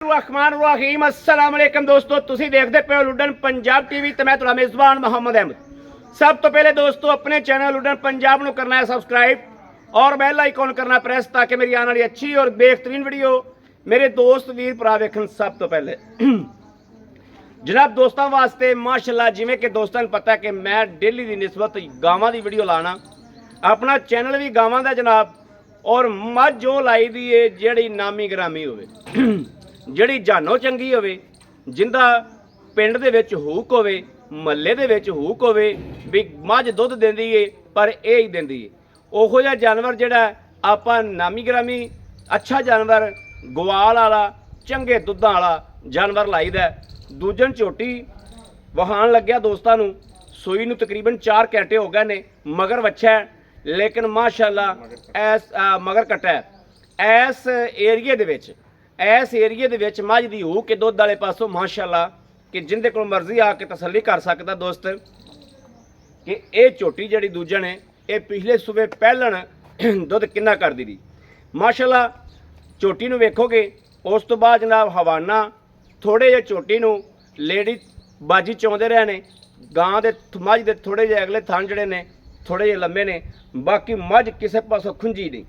रहमान रहीम अस्सलाम वालेकुम दोस्तों, तुसी देखते पे हो लुडन पंजाब टीवी ते मैं तुहाडा मेज़बान मोहम्मद अहमद। सब तो पहले दोस्तों अपने चैनल लुडन पंजाब नूं करना है सब्सक्राइब और बेल आइकॉन करना प्रेस ताकि मेरी आने वाली अच्छी और बेहतरीन वीडियो मेरे दोस्त वीर भरा वेखन। सब तो पहले जनाब दोस्तों वास्ते माशाल्लाह जिमें कि दोस्तों पता है कि मैं डेली की निस्बत गावां की वीडियो लाना, अपना चैनल भी गावां दा जनाब, और मझ जो लाई दी है जिहड़ी नामी ग्रामी होवे ਜਿਹੜੀ ਜਾਨੋ ਚੰਗੀ ਹੋਵੇ, ਜਿੰਦਾ ਪਿੰਡ ਦੇ ਵਿੱਚ ਹੂਕ ਹੋਵੇ, ਮਹੱਲੇ ਦੇ ਵਿੱਚ ਹੂਕ ਹੋਵੇ ਵੀ ਮੱਝ ਦੁੱਧ ਦਿੰਦੀ ਏ ਪਰ ਇਹ ਹੀ ਦਿੰਦੀ ਏ, ਉਹੋ ਜਿਹਾ ਜਾਨਵਰ ਜਿਹੜਾ ਆਪਾਂ ਨਾਮੀ ਗ੍ਰਾਮੀ ਅੱਛਾ ਜਾਨਵਰ ਗਵਾਲ ਵਾਲਾ ਚੰਗੇ ਦੁੱਧਾਂ ਵਾਲਾ ਜਾਨਵਰ ਲਾਈਦਾ। ਦੂਜਨ ਝੋਟੀ ਵਹਾਣ ਲੱਗਿਆ ਦੋਸਤਾਂ ਨੂੰ, ਸੂਈ ਨੂੰ ਤਕਰੀਬਨ 4 ਘੰਟੇ ਹੋ ਗਏ ਨੇ, ਮਗਰ ਵੱਛਾ ਲੇਕਿਨ ਮਾਸ਼ਾਅੱਲਾ ਐਸ ਮਗਰ ਕੱਟਾ ਐਸ ਏਰੀਏ ਦੇ ਵਿੱਚ इस एरिए दे विच मझ दी हो के दुध वाले पासों माशाअल्लाह कि जिंदे कोल मर्जी आके तसल्ली कर सकता दोस्त कि ये झोटी जिहड़ी दूजन है ये पिछले सूबे पहलन दुध किन्ना कर दी माशाअल्लाह। झोटी नूं वेखोगे उस तो बाद जनाब हवाना थोड़े जे झोटी नूं लेडी बाजी चाउंदे रहे ने, गां दे मझ दे थोड़े जे अगले थन जिहड़े ने थोड़े जे लंबे ने, बाकी मझ किसी पासों खुंजी नहीं,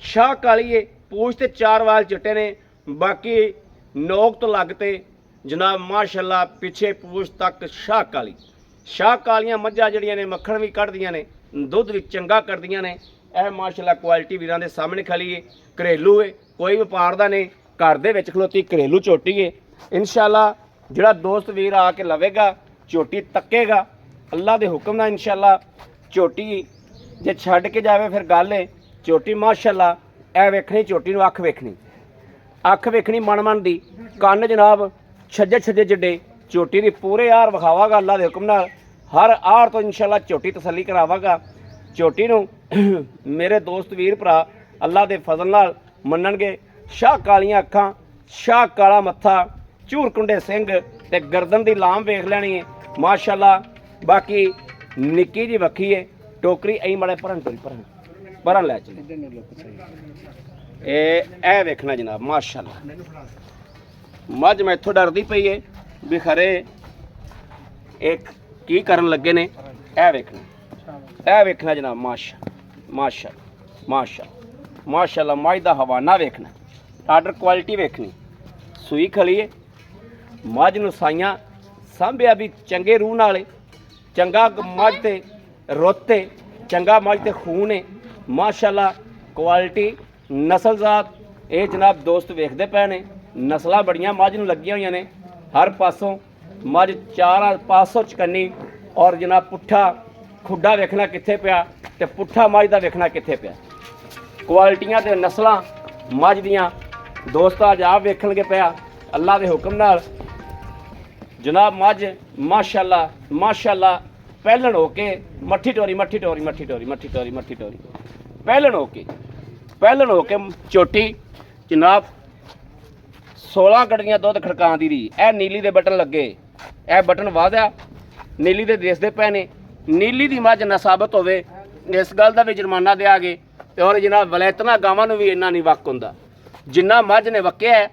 शाह काली है, पूछ ते 4 वाल चिट्टे ने, बाकी नोक तो लगते जनाब माशाअल्लाह पिछे पूछ तक शाह कालियां मझां जिहड़ियां ने मक्खण भी कढ़दियां ने, दुध भी चंगा करदियां ने। यह माशाअल्लाह क्वालिटी वीरां दे सामने खड़ी है, घरेलू है, कोई व्यापार दा नहीं, घर दे विच खलोती घरेलू झोटी है। इंशाअल्लाह जिहड़ा दोस्त वीर आके लवेगा झोटी तकेगा अल्लाह दे हुक्म नाल इंशाअल्लाह झोटी जे छड्ड के जावे फिर गल है। झोटी माशाअल्लाह ए वेखनी, झोटी नूं अख वेखनी, अख वेखनी मन दी, कन्न जनाब छज्जे छज्जे जिड्डे, झोटी की पूरे आर विखावागा अल्लाह के हुक्म नाल, हर आर तो इंशाअल्लाह झोटी तसल्ली करावागा। झोटी नूं मेरे दोस्त वीर भरा अल्लाह के फजल नाल मन्नणगे। शाह कालियां अखां, शाह काला मत्था, झूर कुंडे सिंह ते गर्दन की लाम वेख लैनी है माशाअल्लाह। बाकी निक्की जी वक्खी है, टोकरी ऐ मड़े भरन लै चली ए वेखना जनाब माशाअल्लाह। मझ मैं इत्थों डरदी पई है भी खरे एक की करन लगे ने, ए वेखना जनाब माशाअल्लाह। मझ दा हवाना वेखना, आर्डर क्वालिटी वेखनी, सूई खली है, मझ नूं साइयां सांभिया भी चंगे रूह नाल, चंगा मझ ते रुत ते चंगा मझ ते खून है माशाअल्लाह। क्वालिटी नस्लजात ये जनाब दोस्त वेखते पे ने, नस्लां बड़ियां मझ नूं लगियां होईयां ने, हर पासों मझ 4 पासों चकन्नी, और जनाब पुट्ठा खुड्डा वेखना कित्थे पिया ते पुट्ठा मझ दा वेखना कित्थे पिया। क्वालिटियां ते नस्लां मझ दियां दोस्त अज आप वेखणगे पिया अल्लाह के हुक्म नाल जनाब। मझ माशाअल्लाह पहलन हो के मट्ठी टोरी पहलन हो के झोटी जनाब 16 कड़ियां दुध खड़कां दी रही। ए नीली दे बटन लगे, ए बटन वादा नीली दे दिसदे पे ने, नीली दी मझ ना साबित होवे इस गल दा भी जुर्माना देआगे। और जनाब वलैतना गावां नूं भी इन्ना नहीं वक हुंदा जिन्ना मझ ने वक्या है,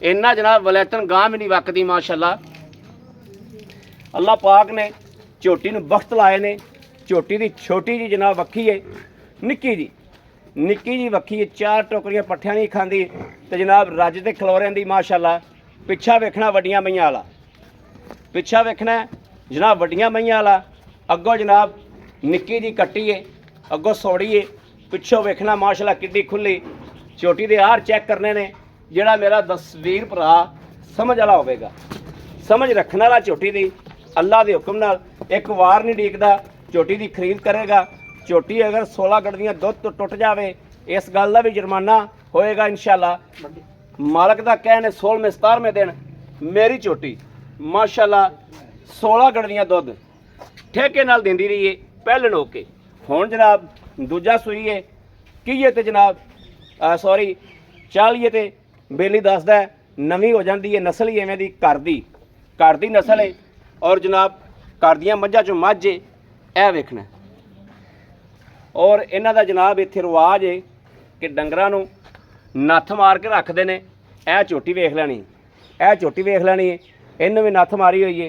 इन्ना जनाब वलैतन गां भी नहीं वकदी माशाअल्लाह। अल्लाह पाक ने झोटी नूं बख्त लाए ने। झोटी दी छोटी जी जनाब वक्खी है, निक्की जी वक्खी है, 4 टोकरियां पट्ठियां नहीं खांदी ते जनाब रज ते खलोरियां दी माशाअल्लाह। पिछा वेखना वड्डियां मईयां वाला, पिछा वेखना जनाब वड्डियां मईयां वाला, अगों जनाब निक्की जी कट्टी है, अगों सौड़ी है, पिछों वेखना माशाअल्लाह किड्डी खुली। झोटी दे हार चैक करने ने, जिहड़ा मेरा वीर भरा समझ वाला होवेगा, समझ रखने वाला झोटी दी अल्लाह के हुक्म नाल एक वार नहीं डीकदा, झोटी की खरीद करेगा। झोटी अगर 16 गड़दियां दुध तो टुट जाए इस गल का भी जुर्माना होएगा इंशाअल्लाह। मालक का कहने 16वें 17वें दिन मेरी झोटी माशाअल्लाह 16 गड़दियां दुध ठेके नाल देंदी रही है पहलन हो के। हुण जनाब दूजा सूई है की ते जनाब सॉरी 40 ते बेली दसदा नवीं हो जाती है, नस्ल ही इवें दी घर दी नस्ल है। और जनाब घर दियां मझां चों मझ है, ए वेखना। और इन्हां दा जनाब इत्थे रिवाज है कि डंगरां नूं नत्थ मार के रखते हैं ਇਹ ਝੋਟੀ ਵੇਖ ਲੈਣੀ, ਇਹ ਝੋਟੀ ਵੇਖ ਲੈਣੀ ਹੈ, ਇਹਨੂੰ ਵੀ ਨੱਥ ਮਾਰੀ ਹੋਈ ਹੈ।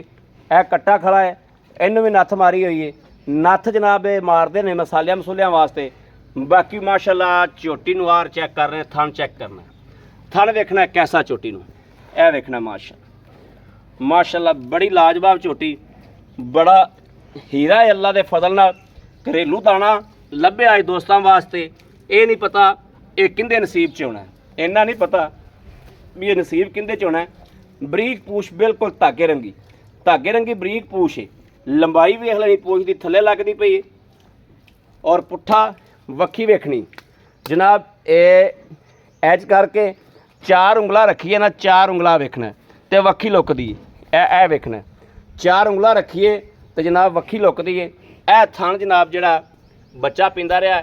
ਇਹ ਕੱਟਾ ਖੜਾ ਹੈ, ਇਹਨੂੰ ਵੀ ਨੱਥ ਮਾਰੀ ਹੋਈ ਹੈ। ਨੱਥ ਜਨਾਬ ਇਹ ਮਾਰਦੇ ਨੇ ਮਸਾਲਿਆਂ ਮਸੂਲਿਆਂ ਵਾਸਤੇ। ਬਾਕੀ ਮਾਸ਼ਾਅੱਲਾ ਝੋਟੀ ਨੂੰ ਆਰ ਚੈੱਕ ਕਰ ਰਹੇ, ਥਣ ਚੈੱਕ ਕਰਨਾ, ਥਣ ਵੇਖਣਾ ਕੈਸਾ ਝੋਟੀ ਨੂੰ, ਇਹ ਵੇਖਣਾ ਮਾਸ਼ਾਅੱਲਾ ਬੜੀ ਲਾਜਵਾਬ ਝੋਟੀ, ਬੜਾ ਹੀਰਾ ਹੈ ਅੱਲਾ ਦੇ ਫਜ਼ਲ ਨਾਲ। ਘਰੇਲੂ ਦਾਣਾ ਲੱਭਿਆ ਅੱਜ ਦੋਸਤਾਂ ਵਾਸਤੇ। ਇਹ ਨਹੀਂ ਪਤਾ ਇਹ ਕਿੰਦੇ ਨਸੀਬ 'ਚ ਹੋਣਾ, ਇੰਨਾ ਨਹੀਂ ਪਤਾ ਵੀ ਇਹ ਨਸੀਬ ਕਿੰਦੇ 'ਚ ਹੋਣਾ। ਬਰੀਕ ਪੂਛ ਬਿਲਕੁਲ ਧਾਗੇ ਰੰਗੀ ਬਰੀਕ ਪੂਛ ਹੈ। ਲੰਬਾਈ ਵੇਖ ਲੈਣੀ ਪੂਛ ਦੀ, ਥੱਲੇ ਲੱਗਦੀ ਪਈ ਹੈ। ਔਰ ਪੁੱਠਾ ਵੱਖੀ ਵੇਖਣੀ ਜਨਾਬ, ਇਹ ਐਜ ਕਰਕੇ 4 ਉਂਗਲਾਂ ਰੱਖੀਏ ਨਾ, 4 ਉਂਗਲਾਂ ਵੇਖਣਾ ਤੇ ਵੱਖੀ ਲੁਕਦੀ ਹੈ। ਇਹ ਵੇਖਣਾ 4 ਉਂਗਲਾਂ ਰੱਖੀਏ ਤੇ ਜਨਾਬ ਵੱਖੀ ਲੁਕਦੀ ਹੈ। ਇਹ ਥਣ ਜਨਾਬ ਜਿਹੜਾ ਬੱਚਾ ਪੀਂਦਾ ਰਿਹਾ,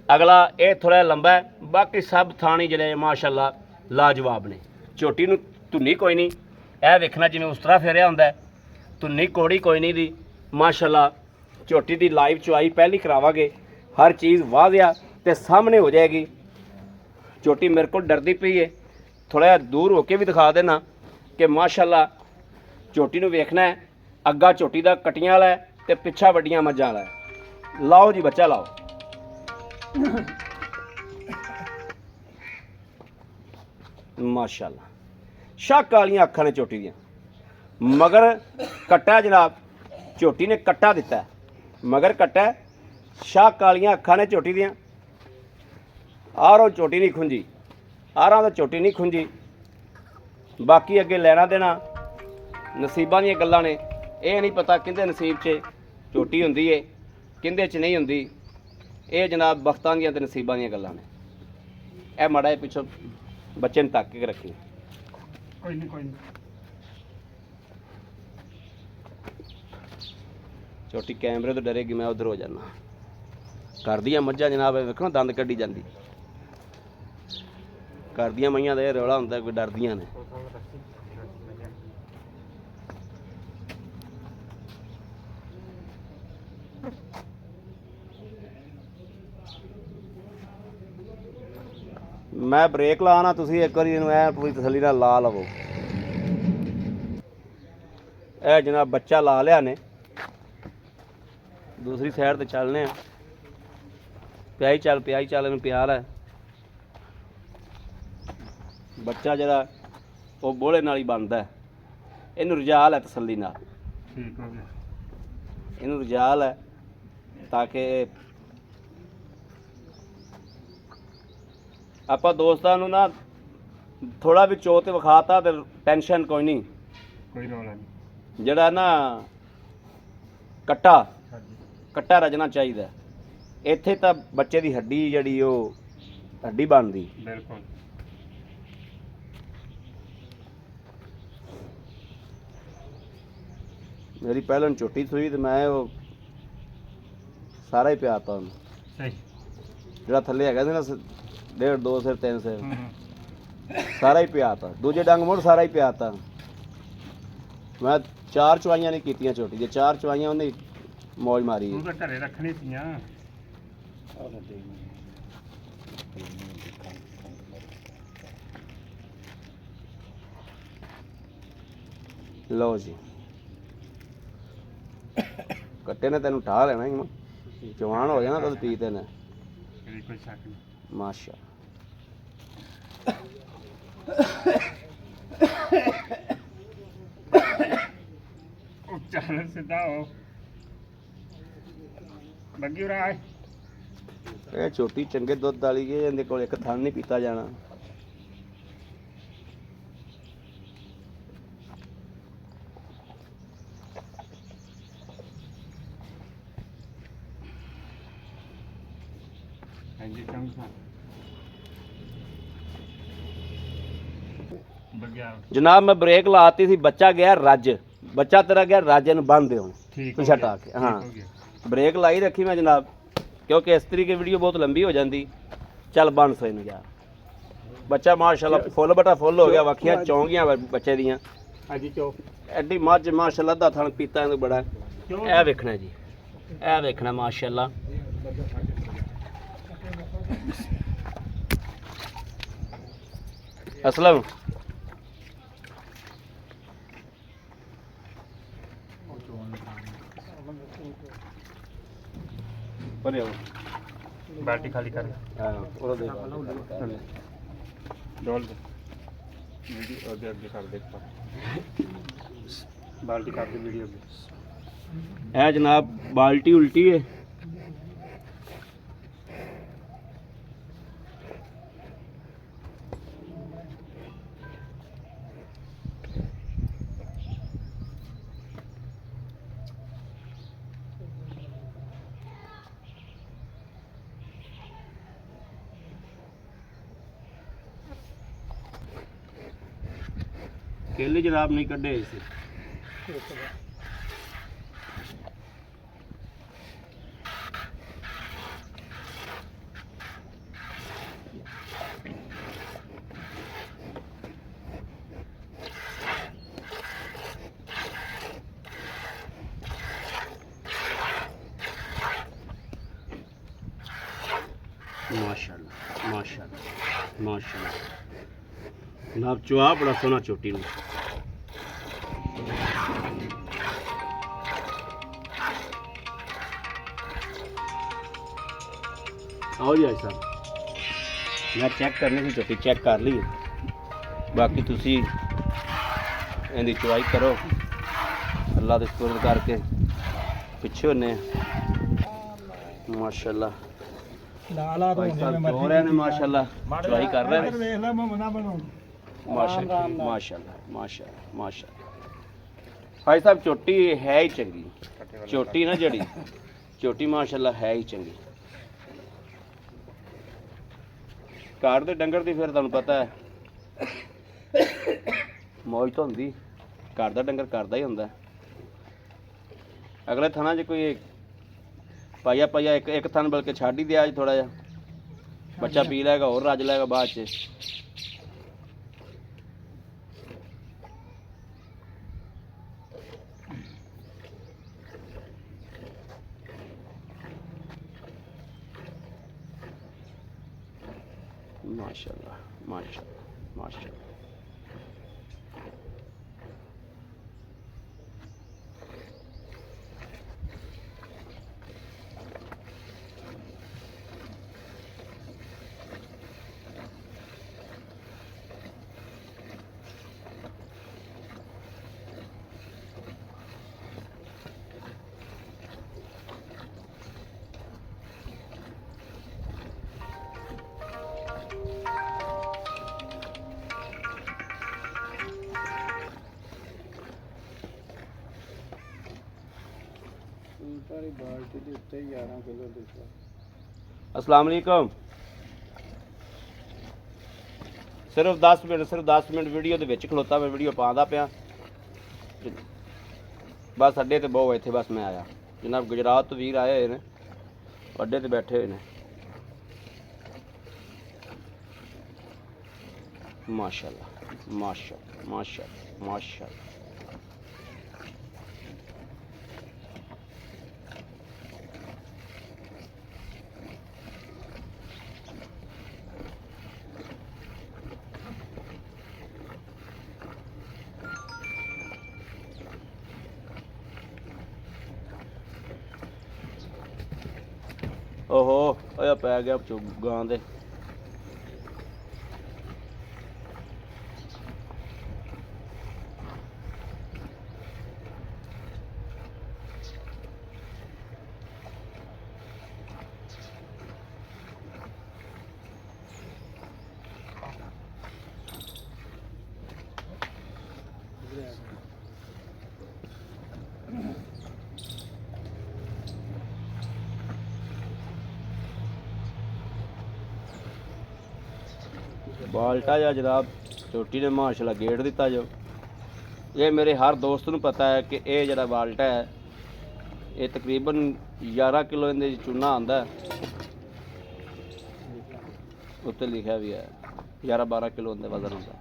ਅਗਲਾ ਇਹ ਥੋੜਾ ਲੰਬਾ ਹੈ, ਬਾਕੀ ਸਭ ਥਾਣ ਹੀ ਜਿਹੜੇ ਮਾਸ਼ਾਅੱਲਾ ਲਾਜਵਾਬ ਨੇ। ਝੋਟੀ ਨੂੰ ਧੁੰਨੀ ਕੋਈ ਨਹੀਂ, ਇਹ ਵੇਖਣਾ ਜਿਵੇਂ ਉਸ ਤਰ੍ਹਾਂ ਫੇਰਿਆ ਹੁੰਦਾ, ਧੁੰਨੀ ਕੋੜੀ ਕੋਈ ਨਹੀਂ ਦੀ। ਮਾਸ਼ਾਅੱਲਾ ਝੋਟੀ ਦੀ ਲਾਈਵ ਚੁਆਈ ਪਹਿਲੀ ਕਰਾਵਾਂਗੇ, ਹਰ ਚੀਜ਼ ਵਾਜ਼ਿਆ ਤੇ ਸਾਹਮਣੇ ਹੋ ਜਾਏਗੀ। ਝੋਟੀ ਮੇਰੇ ਕੋਲ ਡਰਦੀ ਪਈ ਹੈ, ਥੋੜਾ ਜਿਹਾ ਦੂਰ ਹੋ ਕੇ ਵੀ ਦਿਖਾ ਦੇਣਾ ਕਿ ਮਾਸ਼ਾਅੱਲਾ ਝੋਟੀ ਨੂੰ ਵੇਖਣਾ ਹੈ। ਅੱਗਾ ਝੋਟੀ ਦਾ ਕਟੀਆਂ ਵਾਲਾ ਹੈ ਤੇ ਪਿੱਛਾ ਵੱਡੀਆਂ ਮੱਝਾਂ ਵਾਲਾ ਹੈ। ਲਾਓ ਜੀ ਬੱਚਾ ਲਾਓ। ਮਾਸ਼ਾਅੱਲਾ ਸ਼ੱਕ ਵਾਲੀਆਂ ਅੱਖਾਂ ਨੇ ਝੋਟੀ ਦੀਆਂ, ਮਗਰ ਕੱਟਾ ਜਨਾਬ, ਝੋਟੀ ਨੇ ਕੱਟਾ ਦਿੱਤਾ, ਮਗਰ ਕੱਟਾ, ਸ਼ੱਕ ਵਾਲੀਆਂ ਅੱਖਾਂ ਨੇ ਝੋਟੀ ਦੀਆਂ। ਆਰੋਂ ਝੋਟੀ ਨਹੀਂ ਖੁੰਝੀ, ਆਰਾਂ ਤਾਂ ਝੋਟੀ ਨਹੀਂ ਖੁੰਝੀ। ਬਾਕੀ ਅੱਗੇ ਲੈਣਾ ਦੇਣਾ ਨਸੀਬਾਂ ਦੀਆਂ ਗੱਲਾਂ ਨੇ। ਇਹ ਨਹੀਂ ਪਤਾ ਕਿੰਦੇ ਨਸੀਬ 'ਚ ਝੋਟੀ ਹੁੰਦੀ ਏ, ਕਿੰਦੇ 'ਚ ਨਹੀਂ ਹੁੰਦੀ। ਇਹ ਜਨਾਬ ਬਖਤਾਂ ਦੀਆਂ ਤੇ ਨਸੀਬਾਂ ਦੀਆਂ ਗੱਲਾਂ ਨੇ। ਇਹ ਮਾੜਾ ਜਿਹਾ ਪਿੱਛੋਂ ਬੱਚੇ ਨੂੰ ਤੱਕ ਕੇ ਰੱਖੀ। ਕੋਈ ਨਹੀਂ ਝੋਟੀ ਕੈਮਰੇ ਤੋਂ ਡਰੇਗੀ, ਮੈਂ ਉਧਰ ਹੋ ਜਾਣਾ। ਕਰਦੀਆਂ ਮੱਝਾਂ ਜਨਾਬ ਵੇਖੋ ਦੰਦ ਕੱਢੀ ਜਾਂਦੀ, ਕਰਦੀਆਂ ਮਈਆਂ ਦਾ ਇਹ ਰੌਲਾ ਹੁੰਦਾ ਕੋਈ ਡਰਦੀਆਂ ਨੇ। ਮੈਂ ਬ੍ਰੇਕ ਲਾਣਾ, ਤੁਸੀਂ ਇੱਕ ਵਾਰੀ ਇਹਨੂੰ ਐ ਪੂਰੀ ਤਸੱਲੀ ਨਾਲ ਲਾ ਲਵੋ। ਇਹ ਜਨਾਬ ਬੱਚਾ ਲਾ ਲਿਆ ਨੇ, ਦੂਸਰੀ ਸਾਈਡ ਤੇ ਚੱਲਨੇ ਆ। ਪਿਆਈ ਚੱਲ ਇਹਨੂੰ ਪਿਆਰ ਹੈ। ਬੱਚਾ ਜਿਹੜਾ ਉਹ ਬੋਲੇ ਨਾਲ ਹੀ ਬਣਦਾ, ਇਹਨੂੰ ਰਜਾਲ ਹੈ ਤਸੱਲੀ ਨਾਲ। ਠੀਕ ਹੋ ਗਿਆ, ਇਹਨੂੰ ਰਜਾਲ ਹੈ ਤਾਂ ਕਿ ਆਪਾਂ ਦੋਸਤਾਂ ਨੂੰ ਨਾ ਥੋੜਾ ਵੀ ਚੋ ਤੇ ਵਿਖਾਤਾ ਤੇ ਟੈਨਸ਼ਨ ਕੋਈ ਨਹੀਂ। ਕੋਈ ਰੌਲਾ ਨਹੀਂ। ਜਿਹੜਾ ਨਾ ਕੱਟਾ ਰਜਣਾ ਚਾਹੀਦਾ। ਇੱਥੇ ਤਾਂ ਬੱਚੇ ਦੀ ਹੱਡੀ ਜਿਹੜੀ ਉਹ ਹੱਡੀ ਬਣਦੀ। ਬਿਲਕੁਲ ਮੇਰੀ ਪਹਿਲਾਂ ਝੋਟੀ ਸੂਈ ਤੇ ਮੈਂ ਉਹ ਸਾਰਾ ਹੀ ਪਿਆਤਾ ਉਹਨੂੰ। ਸਹੀ, ਜਿਹੜਾ ਥੱਲੇ ਹੈਗਾ ਸੀ ਨਾ 1.5 2 ਸਿਰ 3 ਸਿਰ ਸਾਰਾ ਹੀ ਪਿਆਤਾ। ਦੂਜੇ ਡੰਗ ਮੁੜ ਸਾਰਾ ਹੀ ਪਿਆਤਾ। ਮੈਂ 4 ਚਵਾਈਆਂ ਨਹੀਂ ਕੀਤੀਆਂ ਝੋਟੀ ਦੇ, 4 ਚਵਾਈਆਂ ਉਹਨੇ ਮੌਜ ਮਾਰੀ। ਤੂੰ ਤਾਂ ਘਰੇ ਰੱਖਣੀ ਸੀਆਂ। ਲਓ ਜੀ ਕੱਟੇ ਨੇ ਤੈਨੂੰ ਠਾ ਲੈਣਾ ਹੀ, ਜਵਾਨ ਹੋ ਜਾਣਾ ਦੁੱਧ ਪੀ ਤੇ ਨੇ। ਕੋਈ ਸ਼ੱਕ ਨਹੀਂ। ਮਾਸ਼ਾ ਉਹ ਚੱਲ ਸਿੱਧਾ ਹੋ ਬੱਗੀ ਉਰਾ ਆਏ। ਇਹ ਛੋਟੀ ਚੰਗੇ ਦੁੱਧ ਵਾਲੀ ਹੈ, ਇਹਦੇ ਕੋਲ ਇੱਕ ਥਣ ਨਹੀਂ ਪੀਤਾ ਜਾਣਾ। ਹਾਂਜੀ ਚੰਗਾ ਬੱਗਿਆ। ਜਨਾਬ ਮੈਂ ਬ੍ਰੇਕ ਲਾਤੀ ਸੀ, ਬੱਚਾ ਗਿਆ ਰੱਜ, ਬੱਚਾ ਤੇਰਾ ਗਿਆ ਰੱਜ, ਇਹਨੂੰ ਬੰਨ ਦਿਓ ਠੀਕ ਪਿੱਛੇ ਹਟਾ ਕੇ। ਹਾਂ ਬ੍ਰੇਕ ਲਾਈ ਰੱਖੀ ਮੈਂ ਜਨਾਬ, क्योंकि इस तरीके वीडियो बहुत लंबी हो जाती। चल बन सही नहीं यार, बच्चा माशाल्लाह फुल बटा फुल हो गया, वखियां चौंगियां बच्चे दियां। एडी मझ माशाल्लाह दा थण पीता इहनूं बड़ा। ए वेखना जी, ए वेखना माशाल्लाह। असलम बाल्टी खाली कर डोल दे वीडियो आगे आगे कर दे बाल्टी कर दे वीडियो भी है जनाब बाल्टी उल्टी है केले जनाब नहीं कढ़े इसे माशाल्लाह माशाल्लाह माशाल्लाह जनाब चुआ बड़ा सोना चोटी में आओ जी साहब मैं चेक करने की चोटी चेक कर ली बाकी तुसी इहदी चुआई करो अल्लाह दे शुक्र करके पिछे होने माशाल्लाह भाई साहब हो रहे हैं माशाल्लाह चुआई कर रहे हैं माशाल्लाह माशाल्लाह माशाल्लाह माशाल्लाह भाई साहब चोटी है ही चंगी चोटी ना जड़ी चोटी माशाल्लाह है ही चंगी घर दे डंगर दी फिर तुहानूं पता है मौज तो हुंदी घर दा डंगर करदा ही हुंदा अगले थाना च कोई पाइया पाइया एक थान बल्कि छड्ड ही दिया अज थोड़ा जा बच्चा पी लेगा और रज लेगा बाद च माशाल्लाह माशाल्लाह माशाल्लाह अस्सलाम वालेकुम सिर्फ 10 मिनट वीडियो ਦੇ ਵਿੱਚ ਖਲੋਤਾ ਮੈਂ ਵੀਡੀਓ ਪਾਉਂਦਾ ਪਿਆ ਬਸ ਅੱਡੇ ਤੇ ਬਹੁਤ ਇੱਥੇ ਬਸ ਮੈਂ ਆਇਆ ਜਨਾਬ ਗੁਜਰਾਤ ਤੋਂ ਵੀਰ ਆਏ ਹੋਏ ਨੇ ਅੱਡੇ ਤੇ ਬੈਠੇ ਹੋਏ ਨੇ ਮਾਸ਼ਾਅੱਲਾ ਮਾਸ਼ਾਅੱਲਾ ਮਾਸ਼ਾਅੱਲਾ ਮਾਸ਼ਾਅੱਲਾ ओहो ओया पै गया गां दे बाल्टा जा जनाब चोटी ने माशाल्लाह गेड़ दिता जो ये मेरे हर दोस्त नूं पता है कि ये जरा बाल्टा है ये तकरीबन 11 किलो इहदे चूना आंदा उत्ते लिखा भी है 11-12 किलो इहदा वजन होंदा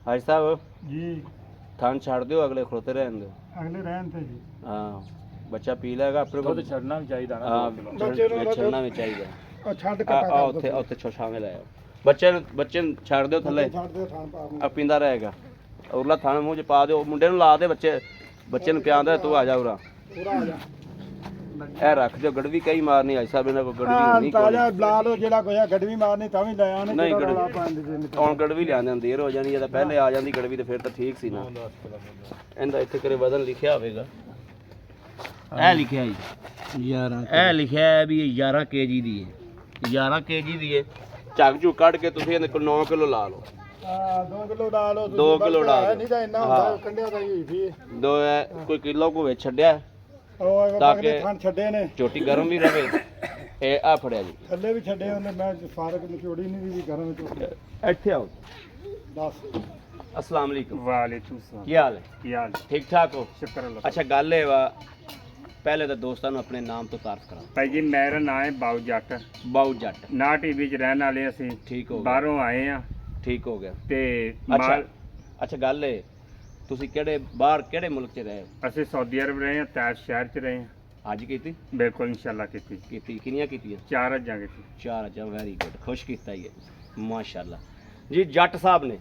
ਹਾਜੀ ਸਾਹਿਬ ਜੀ ਥਾਂ ਛੱਡ ਦਿਓ, ਅਗਲੇ ਖਲੋਤੇ ਰਹਿਣ ਦਿਓ। ਅਗਲੇ ਰਹਿਣ ਤੇ ਜੀ ਹਾਂ ਬੱਚਾ ਪੀ ਲੈਗਾ ਆਪਣੇ ਕੋਲ। ਛੱਡਣਾ ਵੀ ਚਾਹੀਦਾ ਹਾਂ ਛੱਡਣਾ ਵੀ ਚਾਹੀਦਾ। ਉਹ ਛੱਡ ਕੇ ਆ ਉੱਥੇ ਉੱਥੇ ਛਾਵੇਂ ਲਾਇਆ ਬੱਚੇ ਨੂੰ ਛੱਡ ਦਿਓ ਥੱਲੇ, ਛੱਡ ਦੇ ਥਾਂ ਪਾ ਆ ਪੀਂਦਾ ਰਹੇਗਾ। ਉਰਲਾ ਥਾਂ ਮੂੰਹ 'ਚ ਪਾ ਦਿਓ, ਮੁੰਡੇ ਨੂੰ ਲਾ ਦੇ, ਬੱਚੇ ਨੂੰ ਪਿਆਉਂਦਾ ਤੂੰ ਆ ਜਾ ਉਰਾ। ਪੂਰਾ ਆ ਜਾ ਇਹ ਰੱਖ ਦਿਓ, ਗੜਵੀ ਕਈ ਮਾਰਨੀ ਹਾਜੀ ਸਾਹਿਬ, ਇਹਨਾਂ ਕੋਲ ਗੜਵੀ ਹੋਣੀ ਕੋਈ ਤਾਜਾ ਬਲਾ ਲੋ, ਜਿਹੜਾ ਕੋਈ ਗੜਵੀ ਮਾਰਨੀ ਤਾਂ ਵੀ ਲੈ ਆਣੇ। ਨਹੀਂ ਹੁਣ ਗੜਵੀ ਲਿਆਂਦੇ ਹੁੰਦੀ ਦੇਰ ਹੋ ਜਾਣੀ, ਜਦੋਂ ਪਹਿਲੇ ਆ ਜਾਂਦੀ ਗੜਵੀ ਤੇ ਫਿਰ ਤਾਂ ਠੀਕ ਸੀ ਨਾ। ਇਹਦਾ ਇੱਥੇ ਕਰੇ ਵਜ਼ਨ ਲਿਖਿਆ ਹੋਵੇਗਾ, ਇਹ ਲਿਖਿਆ ਜੀ 11, ਇਹ ਲਿਖਿਆ ਵੀ 11 kg ਦੀ ਹੈ, 11 kg ਦੀ ਹੈ। ਝੱਗ ਝੁੱਗ ਕੱਢ ਕੇ ਤੁਸੀਂ ਇਹਦੇ ਕੋਲ 9 ਕਿਲੋ ਲਾ ਲਓ। 2 ਕਿਲੋ ਡਾ ਲਓ, 2 ਕਿਲੋ ਡਾ ਨਹੀਂ ਤਾਂ ਇੰਨਾ ਹੁੰਦਾ ਕੰਡਿਆ ਤਾਂ ਹੀ ਸੀ। ਦੋ ਕੋਈ ਕਿਲੋ ਕੋ ਵਿੱਚ ਛੱਡਿਆ ਉਹ ਤਾਂ ਅਗਲੇ ਕਿ ਥਾਂ ਛੱਡੇ ਨੇ, ਚੋਟੀ ਗਰਮ ਵੀ ਰਵੇ। ਇਹ ਆ ਫੜਿਆ ਜੀ, ਥੱਲੇ ਵੀ ਛੱਡੇ ਉਹਨੇ, ਮੈਂ ਫਾਰਕ ਨਿਚੋੜੀ ਨਹੀਂ ਵੀ ਗਰਮ ਚੋੜੀ। ਇੱਥੇ ਆਓ। ਦੱਸ अस्सलाम वालेकुम। ਵਾਲੇਕੁਮ ਸਲਾਮ। ਕੀ ਹਾਲ ਹੈ? ਕੀ ਹਾਲ ਹੈ? ਠੀਕ ਠਾਕ ਹੋ? ਸ਼ੁਕਰ ਅੱਲਾਹ। ਅੱਛਾ ਗੱਲ ਇਹ ਵਾ, ਪਹਿਲੇ ਤਾਂ ਦੋਸਤਾਂ ਨੂੰ ਆਪਣੇ ਨਾਮ ਤੋਂ ਤਾਰਫ ਕਰਾਂ। ਭਾਈ ਜੀ ਮੇਰਾ ਨਾਮ ਹੈ ਬਾਉ ਜੱਟ, ਬਾਊ ਜੱਟ। ਨਾ ਟੀਵੀ 'ਚ ਰਹਿਣ ਵਾਲੇ ਅਸੀਂ, ਠੀਕ ਹੋ ਗਿਆ, ਬਾਹਰੋਂ ਆਏ ਆ ਠੀਕ ਹੋ ਗਿਆ। ਤੇ ਅੱਛਾ ਅੱਛਾ ਗੱਲ ਇਹ, ਤੁਸੀਂ ਕਿਹੜੇ ਮੁਲਕ 'ਚ ਰਹੇ ਹੋ? ਅਸੀਂ ਸਾਊਦੀ ਅਰਬ ਰਹੇ ਆ, ਤੈਰ ਸ਼ਹਿਰ 'ਚ ਰਹੇ ਆ। ਅੱਜ ਕੀਤੀ ਬਿਲਕੁਲ ਇਨਸ਼ਾਅੱਲਾ ਕੀਤੀ। ਕਿੰਨੀਆਂ ਕੀਤੀਆਂ? 4 ਅੱਜ ਜਾਂਗੇ ਸੀ। 4। ਅੱਛਾ ਵੈਰੀ ਗੁੱਡ, ਖੁਸ਼ ਕੀਤਾ ਹੀ ਹੈ ਮਾਸ਼ਾਅੱਲਾ ਜੀ ਜੱਟ ਸਾਹਿਬ ਨੇ।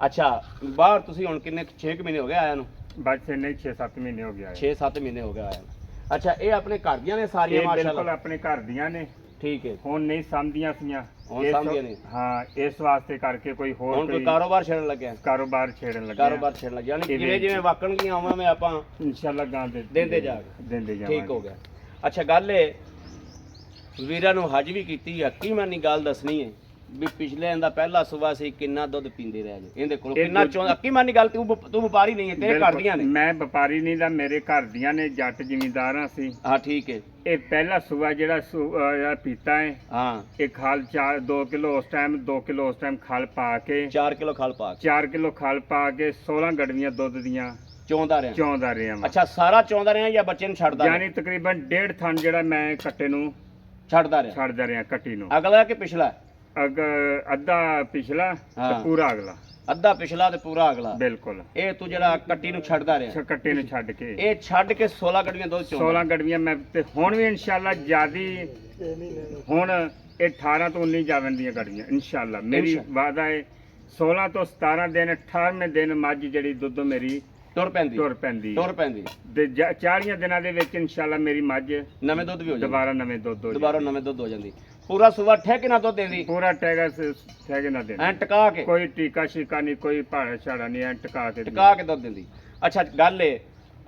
ਅੱਛਾ ਬਾਹਰ ਤੁਸੀਂ ਹੁਣ ਕਿੰਨੇ 6 ਮਹੀਨੇ ਹੋ ਗਏ ਆਇਆ ਨੂੰ? ਬਸ ਨਹੀਂ 6-7 ਮਹੀਨੇ ਹੋ ਗਿਆ। 6-7 ਮਹੀਨੇ ਹੋ ਗਏ ਆਇਆ ਨੂੰ। ਅੱਛਾ ਇਹ ਆਪਣੇ ਘਰ ਦੀਆਂ ਨੇ ਸਾਰੀਆਂ ਇਹ ਬਿਲਕੁਲ ਮਾਸ਼ਾਅੱਲਾ? ਆਪਣੇ ਘਰ ਦੀਆਂ ਨੇ। ਠੀਕ ਹੈ, ਹੁਣ ਨਹੀਂ ਸਮਝਦੀਆਂ ਸੀਆਂ, ਹੁਣ ਸਮਝਦੀਆਂ ਨੇ। ਹਾਂ ਇਸ ਵਾਸਤੇ ਕਰਕੇ ਕੋਈ ਹੋਰ ਹੁਣ ਕੋਈ ਕਾਰੋਬਾਰ ਛੇੜਨ ਲੱਗਿਆ? ਕਾਰੋਬਾਰ ਛੇੜਨ ਲੱਗੇ ਕਾਰੋਬਾਰ ਛੇੜਨ ਲੱਗਿਆ, ਯਾਨੀ ਜਿਵੇਂ ਜਿਵੇਂ ਵਾਕਣਗੀਆਂ ਆਵਾਂ ਮੈਂ ਆਪਾਂ ਇਨਸ਼ਾਅੱਲਾ ਗਾਂ ਦਿੰਦੇ ਜਾ ਠੀਕ ਹੋ ਗਿਆ। ਅੱਛਾ ਗੱਲ ਇਹ, ਵੀਰਾਂ ਨੂੰ ਹਜ ਵੀ ਕੀਤੀ ਆ, ਕੀ ਮਾਨੀ ਗੱਲ ਦੱਸਣੀ ਹੈ ਵੀ ਪਿਛਲੇ ਦਾ ਪਹਿਲਾ ਸੂਬਾ ਸੀ ਕਿੰਨਾ ਦੁੱਧ ਪੀਂਦੇ ਰਹੇ ਜੇ ਇਹਦੇ ਕੋਲ, ਕਿੰਨਾ ਚੋਂ ਕੀ ਮਾਨੀ ਗੱਲ, ਤੂੰ ਵਪਾਰੀ ਨਹੀਂ ਹੈ, ਤੇਰੇ ਘਰ ਦੀਆਂ ਨੇ? ਮੈਂ ਵਪਾਰੀ ਨਹੀਂ ਦਾ, ਮੇਰੇ ਘਰ ਦੀਆਂ ਨੇ, ਜੱਟ ਜ਼ਿਮੀਂਦਾਰਾਂ ਸੀ। ਹਾਂ ਠੀਕ ਹੈ। ਇਹ ਪਹਿਲਾ ਸੂਬਾ ਜਿਹੜਾ ਪੀਤਾ ਹੈ, ਹਾਂ ਇਹ ਖਾਲ 2 ਕਿਲੋ ਉਸ ਟਾਈਮ, 2 ਕਿਲੋ ਉਸ ਟਾਈਮ ਖਲ ਪਾ ਕੇ, 4 ਕਿਲੋ ਖਲ ਪਾ ਕੇ 4 ਕਿਲੋ ਖਲ ਪਾ ਕੇ 16 ਗੜਵੀਆਂ ਦੁੱਧ ਦੀਆਂ ਚੋਂਦਾ ਰਿਹਾ। ਚੌਂਦਾ ਰਿਹਾ ਮੈਂ। ਅੱਛਾ ਸਾਰਾ ਚੋਂਦਾ ਰਿਹਾ ਜਾਂ ਬੱਚੇ ਨੂੰ ਛੱਡਦਾ ਰਿਹਾ? ਯਾਨੀ ਤਕਰੀਬਨ 1.5 ਥਣ ਜਿਹੜਾ ਮੈਂ ਕੱਟੇ ਨੂੰ ਛੱਡਦਾ ਰਿਹਾ। ਛੱਡਦਾ ਰਿਹਾ, ਕੱਟੀ ਨੂੰ। ਅਗਲਾ ਕਿ ਪਿਛਲਾ? ਅੱਧਾ ਪਿਛਲਾ ਹਾਂ। ਤੇ ਪੂਰਾ ਅਗਲਾ। ਅੱਧਾ ਪਿਛਲਾ ਤੇ ਪੂਰਾ ਅਗਲਾ। ਬਿਲਕੁਲ। ਇਹ ਤੂੰ ਜਿਹੜਾ ਕੱਟੀ ਨੂੰ ਛੱਡਦਾ ਰਿਹਾ, ਕੱਟੇ ਨੂੰ ਛੱਡ ਕੇ ਇਹ ਛੱਡ ਕੇ 16 ਗੜਵੀਆਂ ਦੁੱਧ ਚੋਂਦਾ? 16 ਗੜਵੀਆਂ ਮੈਂ, ਤੇ ਹੁਣ ਵੀ ਇਨਸ਼ਾਅੱਲਾ ਜਿਆਦੀ, ਹੁਣ ਇਹ 18 ਤੋਂ 19 ਜਾਵਣ ਦੀਆਂ ਗੜਵੀਆਂ ਇਨਸ਼ਾਅੱਲਾ। ਮੇਰੀ ਵਾਅਦਾ ਹੈ 16 ਤੋਂ 17 ਦਿਨ, 18ਵੇਂ ਦਿਨ ਮੱਝ ਜਿਹੜੀ ਦੁੱਧ ਮੇਰੀ ਤੁਰ ਪੈਂਦੀ ਤੇ 40 ਦਿਨਾਂ ਦੇ ਵਿੱਚ ਇਨਸ਼ਾਅੱਲਾ ਮੇਰੀ ਮੱਝ ਨਵੇਂ ਦੁੱਧ ਵੀ ਹੋ ਜਾਂਦੀ, ਦੁਬਾਰਾ ਨਵੇਂ ਦੁੱਧ ਹੋ ਜਾਂਦੀ। ਪੂਰਾ ਸੂਬਾ ਠੇਕੇ ਨਾਲ ਦੁੱਧ ਦੇਂਦੀ? ਪੂਰਾ ਟੈਗਾ ਠੇਕੇ ਨਾ ਦੇਣਾ, ਐਂ ਟਕਾ ਕੇ, ਕੋਈ ਟੀਕਾ ਸ਼ੀਕਾ ਨਹੀਂ, ਕੋਈ ਭਾੜਾ ਛਾੜਾ ਨਹੀਂ, ਐਂ ਟਕਾ ਕੇ ਦੁੱਧ ਦਿੰਦੀ। ਅੱਛਾ ਗੱਲ ਏ,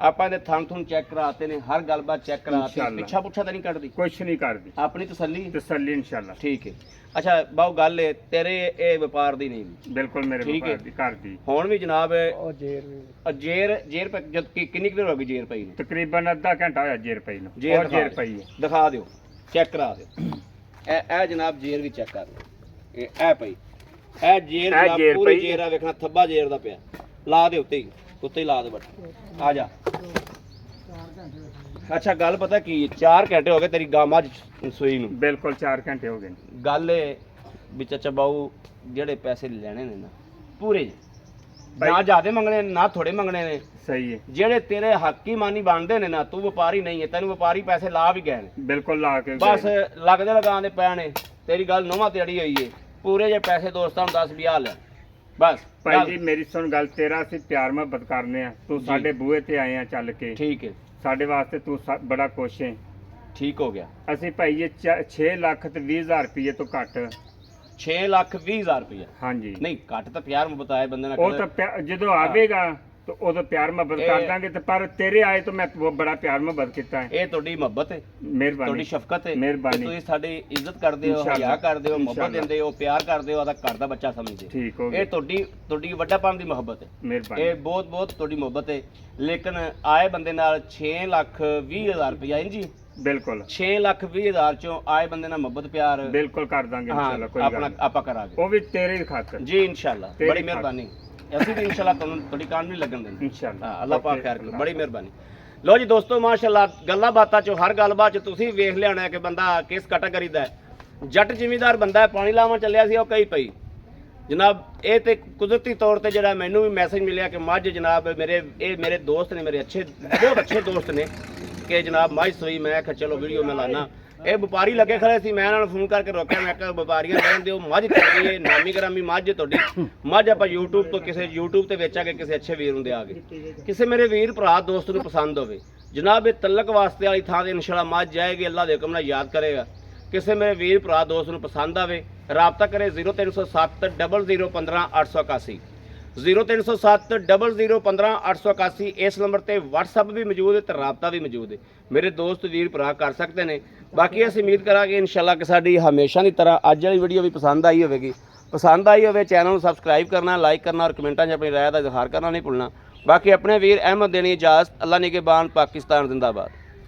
ਆਪਾਂ ਇਹਦੇ ਥਣ ਥੁਣ ਚੈੱਕ ਕਰਾਤੇ ਨੇ, ਹਰ ਗੱਲਬਾਤ ਚੈੱਕ ਕਰਾਤੀ, ਇਨਸ਼ਾਅੱਲਾ। ਪਿੱਛਾ ਪੁੱਛਾ ਤਾਂ ਨਹੀਂ ਕੱਢਦੀ? ਕੁਛ ਨਹੀਂ ਕਰਦੀ, ਆਪਣੀ ਤਸੱਲੀ ਇਨਸ਼ਾਅੱਲਾ। ਠੀਕ ਹੈ। ਅੱਛਾ ਬਾਊ ਗੱਲ ਏ, ਤੇਰੇ ਇਹ ਵਪਾਰ ਦੀ ਨਹੀਂ? ਬਿਲਕੁਲ ਮੇਰੇ ਠੀਕ ਵਪਾਰ ਦੀ, ਘਰ ਦੀ। ਹੁਣ ਵੀ ਜਨਾਬ ਉਹ ਜੇਰ ਜਦ ਕਿੰਨੀ ਕੁ ਦੇਰ ਹੋ ਗਈ ਜੇਰ ਪਈ ਨੂੰ? ਤਕਰੀਬਨ ਅੱਧਾ ਘੰਟਾ ਹੋਇਆ ਜੇਰ ਪਈ ਨੂੰ। ਜੇਰ ਪਈ ਹੈ, ਦਿਖਾ ਦਿਓ, ਚੈੱਕ ਕਰਾ ਦਿਓ। ਇਹ ਜਨਾਬ ਜੇਰ ਵੀ ਚੈੱਕ ਕਰ ਲਓ, ਇਹ ਪਈ, ਇਹ ਜੇਰ ਜਨਾਬ ਪੂਰੀ ਜੇਰ ਆ, ਵੇਖਣਾ ਥੱਬਾ ਜੇਰ ਦਾ ਪਿਆ। ਲਾ ਦੇ ਉੱਤੇ ਹੀ ਲਾ ਦੇ ਬਟ ਆ ਜਾ। ਅੱਛਾ ਗੱਲ ਪਤਾ ਕੀ, 4 ਘੰਟੇ ਹੋ ਗਏ ਤੇਰੀ ਗਾਂ ਮੱਝ ਸੂਈ ਨੂੰ? ਬਿਲਕੁਲ 4 ਘੰਟੇ ਹੋ ਗਏ। ਗੱਲ ਇਹ ਵੀ ਚਾਚਾ ਬਾਊ ਜਿਹੜੇ ਪੈਸੇ ਲੈਣੇ ਨੇ ਨਾ ਪੂਰੇ, ਨਾ ਜ਼ਿਆਦੇ ਮੰਗਣੇ ਨਾ ਥੋੜੇ ਮੰਗਣੇ ਨੇ, ਸਹੀ ਹੈ। ਜਿਹੜੇ ਤੇਰੇ ਹੱਕੀ ਮਾਨੀ ਬਣਦੇ ਨੇ ਨਾ, ਤੂੰ ਵਪਾਰੀ ਨਹੀਂ ਹੈ, ਤੈਨੂੰ ਵਪਾਰੀ ਪੈਸੇ ਲਾ ਵੀ ਗਏ ਨੇ, ਬਿਲਕੁਲ ਲਾ ਕੇ ਬਸ ਲੱਗਦੇ ਲਗਾਉਂਦੇ ਪੈਣੇ। ਤੇਰੀ ਗੱਲ ਨੋਵਾ ਤੇ ਅੜੀ ਹੋਈ ਏ, ਪੂਰੇ ਜੇ ਪੈਸੇ ਦੋਸਤਾਂ ਨੂੰ 10 20 ਲੈ ਬਸ। ਭਾਈ ਜੀ ਮੇਰੀ ਸੁਣ ਗੱਲ, ਤੇਰਾ ਅਸੀਂ ਪਿਆਰ ਮੁਹੱਬਤ ਕਰਨੇ ਆ, ਤੂੰ ਸਾਡੇ ਬੂਹੇ ਤੇ ਆਏ ਆ ਚੱਲ ਕੇ, ਠੀਕ ਹੈ, ਸਾਡੇ ਵਾਸਤੇ ਤੂੰ ਬੜਾ ਖੁਸ਼ ਹੈ। ਠੀਕ ਹੋ ਗਿਆ। ਅਸੀਂ ਭਾਈ ਇਹ 6 ਲੱਖ ਤੇ 20,000 ਰੁਪਏ ਤੋਂ ਘੱਟ, 6,20,000 ਰੁਪਏ? ਹਾਂਜੀ ਨਹੀਂ ਘੱਟ ਤਾਂ ਪਿਆਰ ਮੁਹੱਬਤ ਆਏ ਬੰਦੇ ਨਾਲ, ਉਹ ਤਾਂ ਜਦੋਂ ਆਵੇਗਾ ਤਾਂ ਉਦੋਂ ਪਿਆਰ ਮੁਹੱਬਤ ਕਰ ਦਾਂਗੇ, ਤੇ ਪਰ ਤੇਰੇ ਆਏ ਤੋਂ ਮੈਂ ਬੜਾ ਪਿਆਰ ਮੁਹੱਬਤ ਕੀਤਾ ਹੈ। ਇਹ ਤੁਹਾਡੀ ਮੁਹੱਬਤ ਹੈ, ਮਿਹਰਬਾਨੀ, ਤੁਹਾਡੀ ਸ਼ਫਕਤ ਹੈ, ਮਿਹਰਬਾਨੀ। ਤੁਸੀਂ ਸਾਡੀ ਇੱਜ਼ਤ ਕਰਦੇ ਹੋ, ਹਿਆ ਕਰਦੇ ਹੋ, ਮੁਹੱਬਤ ਦਿੰਦੇ ਹੋ, ਪਿਆਰ ਕਰਦੇ ਹੋ, ਆਦਾ ਘਰ ਦਾ ਬੱਚਾ ਸਮਝਦੇ। ਠੀਕ ਹੋ ਗਿਆ। ਇਹ ਤੁਹਾਡੀ ਵੱਡਾਪਨ ਦੀ ਮੁਹੱਬਤ ਹੈ, ਮਿਹਰਬਾਨੀ। ਇਹ ਬਹੁਤ ਤੁਹਾਡੀ ਮੁਹੱਬਤ ਹੈ। ਲੇਕਿਨ ਆਏ ਬੰਦੇ ਨਾਲ 6,20,000 ਰੁਪਇਆ ਜੀ? ਬਿਲਕੁਲ 6,20,000 ਚੋਂ ਆਏ ਬੰਦੇ ਨਾਲ ਮੁਹੱਬਤ ਪਿਆਰ ਬਿਲਕੁਲ ਕਰ ਦਾਂਗੇ ਇਨਸ਼ਾਅੱਲਾ, ਕੋਈ ਗੱਲ ਨਹੀਂ, ਆਪਾਂ ਕਰਾਂਗੇ, ਉਹ ਵੀ ਤੇਰੀ ਖਾਤਰ ਜੀ ਇਨਸ਼ਾਅੱਲਾ। ਬੜੀ ਮਿਹਰਬਾਨੀ, ਅਸੀਂ ਵੀ ਇਨਸ਼ਾਅੱਲਾ ਤੁਹਾਡੀ ਕਾਨ ਨਹੀਂ ਲੱਗਣ ਦੇਣੀ ਇਨਸ਼ਾਅੱਲਾ। ਅੱਲਾਹ ਪਾਕ ਖੈਰ ਕਰੇ, ਬੜੀ ਮਿਹਰਬਾਨੀ। ਲੋ ਜੀ ਦੋਸਤੋ ਮਾਸ਼ਾਅੱਲਾ, ਗੱਲਾਂ ਬਾਤਾਂ ਚੋਂ ਹਰ ਗੱਲਬਾਤ ਚ ਤੁਸੀਂ ਵੇਖ ਲਿਆ ਹੋਣਾ ਕਿ ਬੰਦਾ ਕਿਸ ਕੈਟਾਗਰੀ ਦਾ ਹੈ। ਜੱਟ ਜ਼ਿਮੀਂਦਾਰ ਬੰਦਾ ਹੈ, ਪਾਣੀ ਲਾਵਾਂ ਚੱਲਿਆ ਸੀ ਉਹ ਕਈ ਪਈ, ਜਨਾਬ ਇਹ ਤੇ ਕੁਦਰਤੀ ਤੌਰ ਤੇ ਜਿਹੜਾ ਮੈਨੂੰ ਵੀ ਮੈਸੇਜ ਮਿਲਿਆ ਕਿ ਮੱਝ ਜਨਾਬ ਮੇਰੇ ਦੋਸਤ ਨੇ, ਮੇਰੇ ਬਹੁਤ ਅੱਛੇ ਦੋਸਤ ਨੇ, ਕਿ ਜਨਾਬ ਮੱਝ ਸੋਈ। ਮੈਂ ਕਿਹਾ ਚਲੋ ਵੀਡੀਓ ਮੈਂ ਲਾਣਾ। ਇਹ ਵਪਾਰੀ ਲੱਗੇ ਖੜੇ ਸੀ, ਮੈਂ ਇਹਨਾਂ ਨੂੰ ਫੋਨ ਕਰਕੇ ਰੋਕਿਆ। ਮੈਂ ਕਿਹਾ ਵਪਾਰੀਆਂ ਰਹਿਣ ਦਿਓ, ਮੱਝ ਚੰਗੀ ਹੈ, ਨਾਮੀ ਗ੍ਰਾਮੀ ਮੱਝ ਤੁਹਾਡੀ ਮੱਝ ਆਪਾਂ YouTube ਤੋਂ ਕਿਸੇ YouTube ਤੇ ਵੇਚਾਂਗੇ, ਕਿਸੇ ਅੱਛੇ ਵੀਰ ਨੂੰ ਦਿਆਂਗੇ, ਕਿਸੇ ਮੇਰੇ ਵੀਰ ਭਰਾ ਦੋਸਤ ਨੂੰ ਪਸੰਦ ਹੋਵੇ। ਜਨਾਬ ਇਹ ਤਲਕ ਵਾਸਤੇ ਵਾਲੀ ਥਾਂ ਤੇ ਇਨਸ਼ਾਅੱਲਾ ਮੱਝ ਜਾਏਗੀ, ਅੱਲਾ ਦੇ ਹੁਕਮ ਨਾਲ ਯਾਦ ਕਰੇਗਾ। ਕਿਸੇ ਮੇਰੇ ਵੀਰ ਭਰਾ ਦੋਸਤ ਨੂੰ ਪਸੰਦ ਆਵੇ ਰਾਬਤਾ ਕਰੇ 0307 00 15 881 0307 00 15 881। ਇਸ ਨੰਬਰ ਤੇ WhatsApp ਵੀ ਮੌਜੂਦ ਹੈ ਤੇ ਰਾਬਤਾ ਵੀ ਮੌਜੂਦ ਹੈ, ਮੇਰੇ ਦੋਸਤ ਵੀਰ ਭਰਾ ਕਰ ਸਕਦੇ ਨੇ। ਬਾਕੀ ਅਸੀਂ ਉਮੀਦ ਕਰਾਂਗੇ ਇਨਸ਼ਾਅੱਲਾ ਕਿ ਸਾਡੀ ਹਮੇਸ਼ਾ ਦੀ ਤਰ੍ਹਾਂ ਅੱਜ ਵਾਲੀ ਵੀਡੀਓ ਵੀ ਪਸੰਦ ਆਈ ਹੋਵੇਗੀ। ਪਸੰਦ ਆਈ ਹੋਵੇ ਚੈਨਲ ਨੂੰ ਸਬਸਕ੍ਰਾਈਬ ਕਰਨਾ, ਲਾਈਕ ਕਰਨਾ ਔਰ ਕਮੈਂਟਾਂ 'ਚ ਆਪਣੀ ਰਾਏ ਦਾ ਇਜ਼ਹਾਰ ਕਰਨਾ ਨਹੀਂ ਭੁੱਲਣਾ। ਬਾਕੀ ਆਪਣੇ ਵੀਰ ਅਹਿਮਦ ਦੇਣੀ ਇਜਾਜ਼ਤ। ਅੱਲਾ ਨਿਗਹਿਬਾਨ, ਪਾਕਿਸਤਾਨ ਜ਼ਿੰਦਾਬਾਦ।